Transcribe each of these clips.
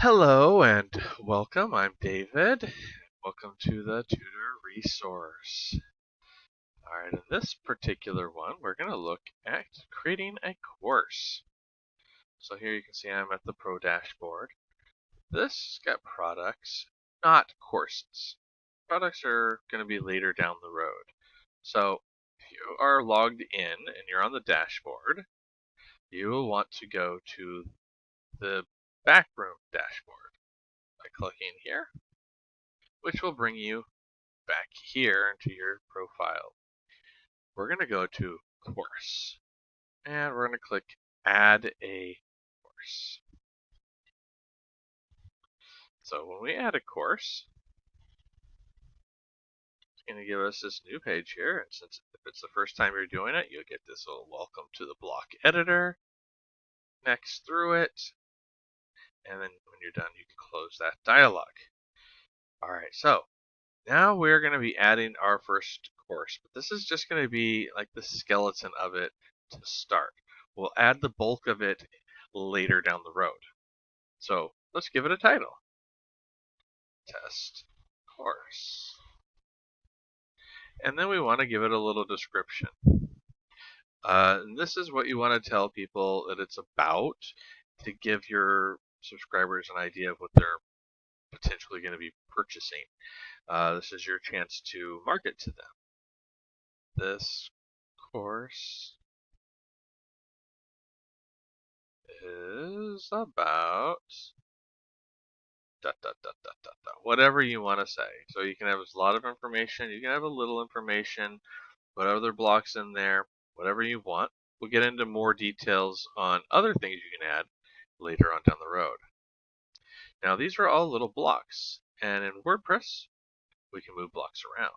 Hello and welcome. I'm David. Welcome to the Tutor Resource. Alright, in this particular one, we're going to look at creating a course. So here you can see I'm at the Pro dashboard. This got products, not courses. Products are going to be later down the road. So if you are logged in and you're on the dashboard, you will want to go to the backroom dashboard by clicking here, which will bring you back here into your profile. We're going to go to course and we're going to click add a course. So when we add a course, it's going to give us this new page here. And since if it's the first time you're doing it, you'll get this little welcome to the block editor. Next through it. And then when you're done, you can close that dialog. Alright, so now we're going to be adding our first course, but this is just going to be like the skeleton of it to start. We'll add the bulk of it later down the road. So let's give it a title. Test course. And then we want to give it a little description. And this is what you want to tell people that it's about to give your subscribers an idea of what they're potentially going to be purchasing. This is your chance to market to them. This course is about whatever you want to say. So you can have a lot of information, you can have a little information, put other blocks in there, whatever you want. We'll get into more details on other things you can add later on down the road. Now these are all little blocks, and in WordPress we can move blocks around.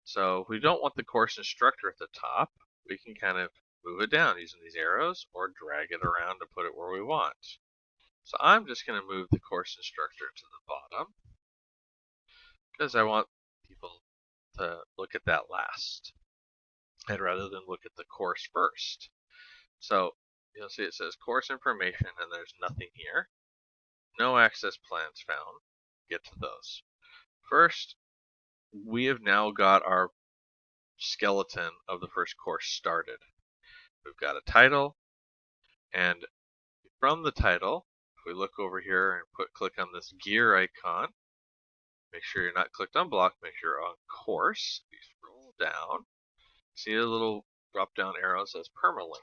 So if we don't want the course instructor at the top, we can kind of move it down using these arrows or drag it around to put it where we want. So I'm just going to move the course instructor to the bottom because I want people to look at that last. And rather than look at the course first. So you'll see it says course information and there's nothing here. No access plans found. Get to those. First, we have now got our skeleton of the first course started. We've got a title, and from the title, if we look over here and click on this gear icon, make sure you're not clicked on block, make sure you're on course. You scroll down, see a little drop down arrow that says permalink.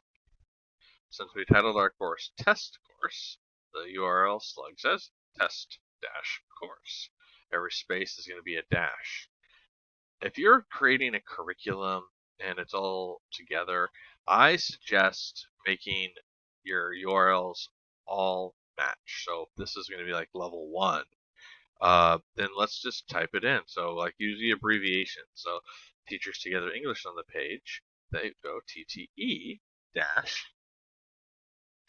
Since we titled our course Test Course, the URL slug says test-course. Every space is going to be a dash. If you're creating a curriculum and it's all together, I suggest making your URLs all match. So if this is going to be like level 1, then let's just type it in. So like use the abbreviation. So Teachers Together English on the page, they go TTE dash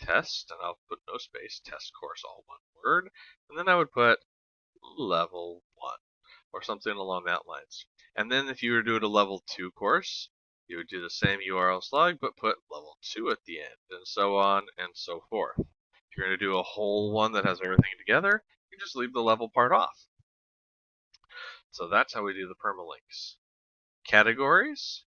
test, and I'll put no space, test course, all one word, and then I would put level 1 or something along that lines. And then if you were to do it a level 2 course, you would do the same URL slug but put level 2 at the end, and so on and so forth. If you're going to do a whole one that has everything together, you just leave the level part off. So that's how we do the permalinks. Categories.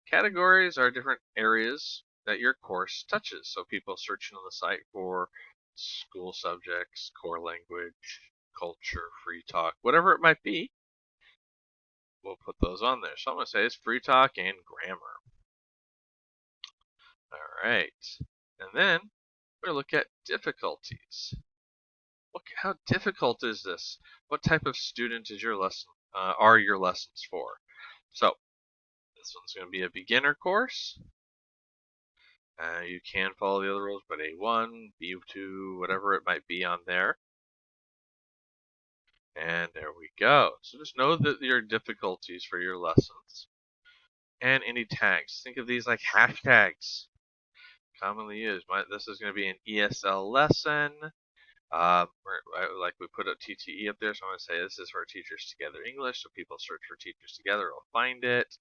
Categories are different areas that your course touches. So people searching on the site for school subjects, core language, culture, free talk, whatever it might be, we'll put those on there. So I'm going to say it's free talk and grammar. Alright, and then we look at difficulties. How difficult is this? What type of student is your lesson? Are your lessons for? So this one's going to be a beginner course. You can follow the other rules, but A1, B2, whatever it might be on there. And there we go. So just know that your difficulties for your lessons. And any tags. Think of these like hashtags. Commonly used. This is going to be an ESL lesson. Like we put a TTE up there, so I'm going to say this is for Teachers Together English. So people search for Teachers Together, will find it.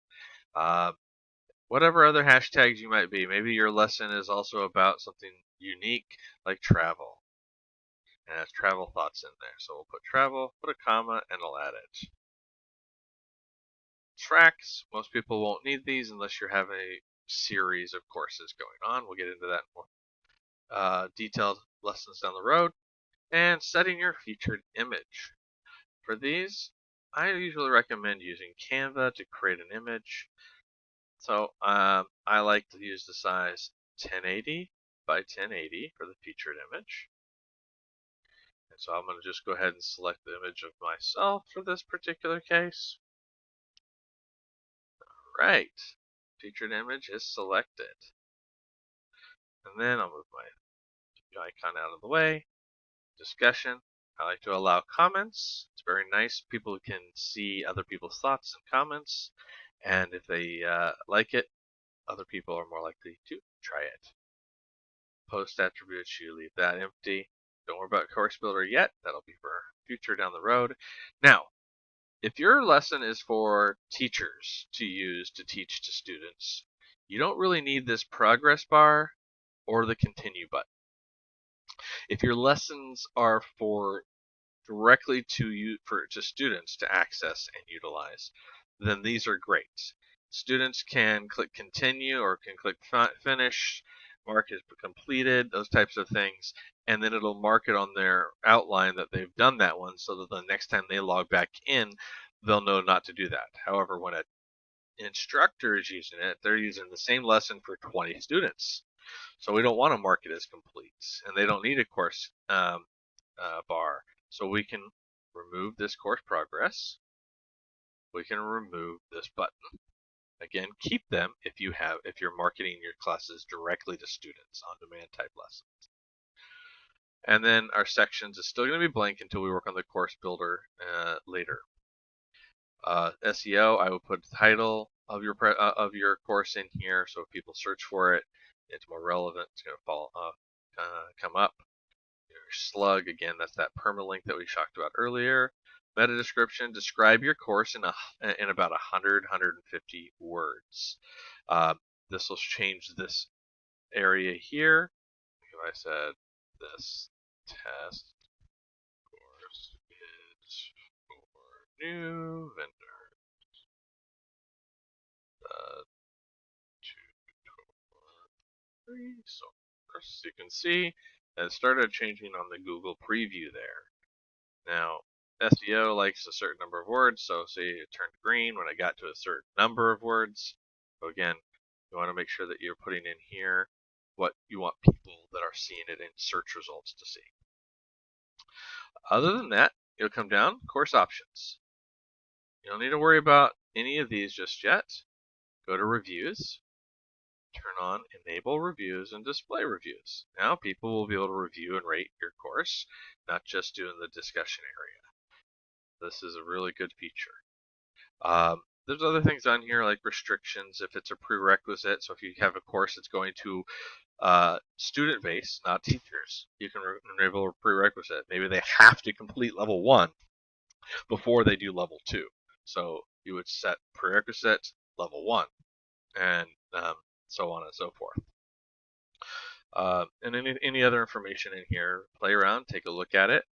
Whatever other hashtags you might be. Maybe your lesson is also about something unique like travel. and it has travel thoughts in there. So we'll put travel, put a comma, and I'll add it. Tracks, most people won't need these unless you're having a series of courses going on. We'll get into that more detailed lessons down the road. And setting your featured image. For these, I usually recommend using Canva to create an image. So I like to use the size 1080 by 1080 for the featured image. And so I'm going to just go ahead and select the image of myself for this particular case. Right, featured image is selected. And then I'll move my icon out of the way. Discussion. I like to allow comments. It's very nice. People can see other people's thoughts and comments. And if they like it, other people are more likely to try it. Post attributes, you leave that empty. Don't worry about Course Builder yet. That'll be for future down the road. Now, if your lesson is for teachers to use to teach to students, you don't really need this progress bar or the continue button. If your lessons are for directly to students to access and utilize, then these are great. Students can click continue or can click finish, mark as completed, those types of things, and then it'll mark it on their outline that they've done that one so that the next time they log back in, they'll know not to do that. However, when an instructor is using it, they're using the same lesson for 20 students. So we don't want to mark it as complete, and they don't need a course bar. So we can remove this course progress. We can remove this button. Again, keep them if you're marketing your classes directly to students on demand type lessons. And then our sections is still going to be blank until we work on the course builder later. SEO, I will put the title of your course in here, so if people search for it, it's more relevant. It's going to come up. Your slug, again, that's that permalink that we talked about earlier. Meta description, describe your course in about 100, 150 words. This will change this area here. If I said this test course is for new vendors, tutor resource. You can see it started changing on the Google preview there. Now, SEO likes a certain number of words, so say it turned green when I got to a certain number of words. So again, you want to make sure that you're putting in here what you want people that are seeing it in search results to see. Other than that, you'll come down, course options. You don't need to worry about any of these just yet. Go to reviews, turn on enable reviews and display reviews. Now people will be able to review and rate your course, not just do in the discussion area. This is a really good feature. There's other things on here like restrictions if it's a prerequisite. So if you have a course that's going to student base, not teachers, you can enable a prerequisite. Maybe they have to complete level 1 before they do level 2. So you would set prerequisite level 1 and so on and so forth. And any other information in here, play around, take a look at it.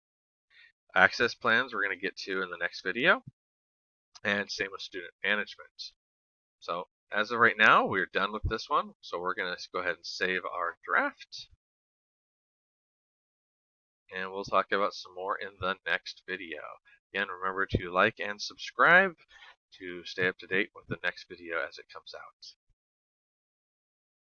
Access plans we're going to get to in the next video. And same with student management. So as of right now, we're done with this one. So we're going to go ahead and save our draft. And we'll talk about some more in the next video. Again, remember to like and subscribe to stay up to date with the next video as it comes out.